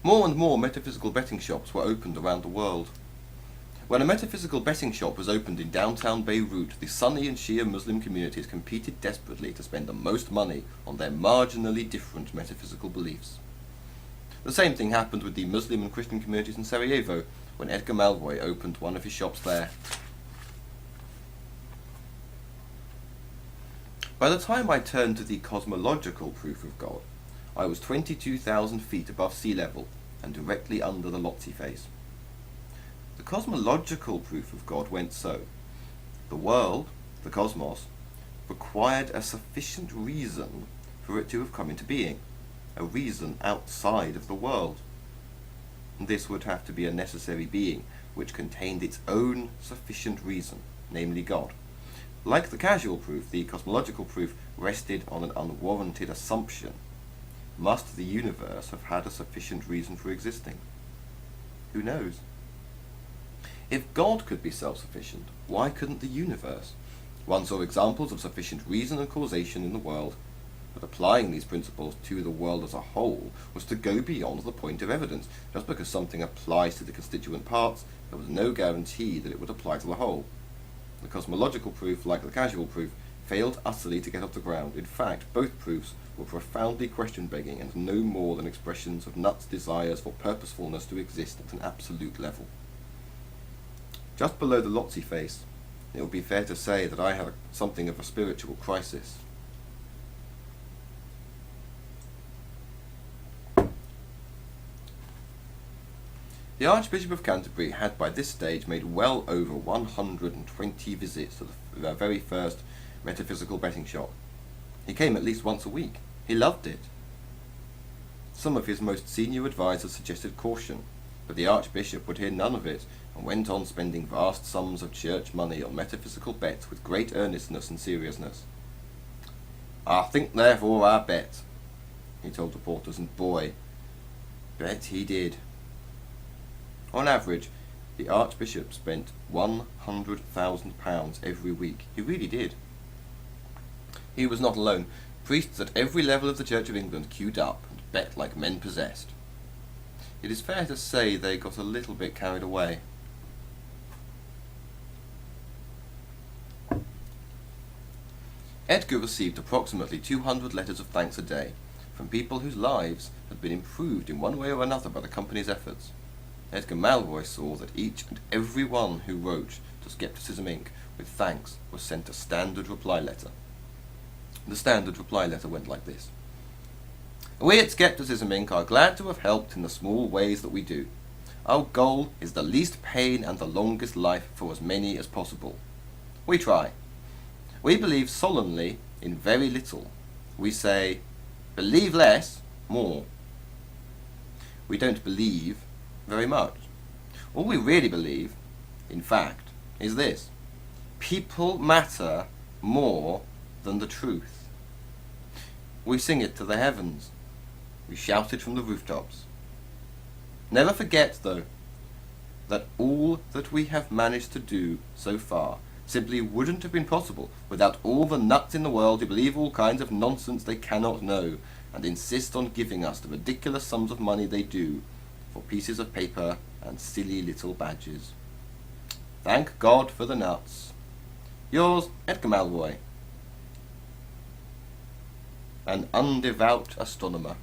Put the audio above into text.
More and more metaphysical betting shops were opened around the world. When a metaphysical betting shop was opened in downtown Beirut, the Sunni and Shia Muslim communities competed desperately to spend the most money on their marginally different metaphysical beliefs. The same thing happened with the Muslim and Christian communities in Sarajevo when Edgar Malroy opened one of his shops there. By the time I turned to the cosmological proof of God, I was 22,000 feet above sea level and directly under the Lotzi face. The cosmological proof of God went so. The world, the cosmos, required a sufficient reason for it to have come into being, a reason outside of the world. This would have to be a necessary being which contained its own sufficient reason, namely God. Like the causal proof, the cosmological proof rested on an unwarranted assumption. Must the universe have had a sufficient reason for existing? Who knows? If God could be self-sufficient, why couldn't the universe? One saw examples of sufficient reason and causation in the world, but applying these principles to the world as a whole was to go beyond the point of evidence. Just because something applies to the constituent parts, there was no guarantee that it would apply to the whole. The cosmological proof, like the causal proof, failed utterly to get off the ground. In fact, both proofs were profoundly question-begging and no more than expressions of nuts' desires for purposefulness to exist at an absolute level. Just below the Lotzi face, it would be fair to say that I had something of a spiritual crisis. The Archbishop of Canterbury had by this stage made well over 120 visits to the very first metaphysical betting shop. He came at least once a week. He loved it. Some of his most senior advisers suggested caution, but the Archbishop would hear none of it and went on spending vast sums of church money on metaphysical bets with great earnestness and seriousness. "I think therefore I bet," he told reporters, and boy, bet he did. On average, the Archbishop spent £100,000 every week. He really did. He was not alone. Priests at every level of the Church of England queued up and bet like men possessed. It is fair to say they got a little bit carried away. Edgar received approximately 200 letters of thanks a day from people whose lives had been improved in one way or another by the company's efforts. Edgar Malroy saw that each and every one who wrote to Scepticism Inc. with thanks was sent a standard reply letter. The standard reply letter went like this: "We at Scepticism Inc. are glad to have helped in the small ways that we do. Our goal is the least pain and the longest life for as many as possible. We try. We believe solemnly in very little. We say, believe less, more. We don't believe very much. All we really believe, in fact, is this: people matter more than the truth. We sing it to the heavens. We shout it from the rooftops. Never forget, though, that all that we have managed to do so far simply wouldn't have been possible without all the nuts in the world who believe all kinds of nonsense they cannot know and insist on giving us the ridiculous sums of money they do for pieces of paper and silly little badges. Thank God for the nuts. Yours, Edgar Malroy, an undevout astronomer."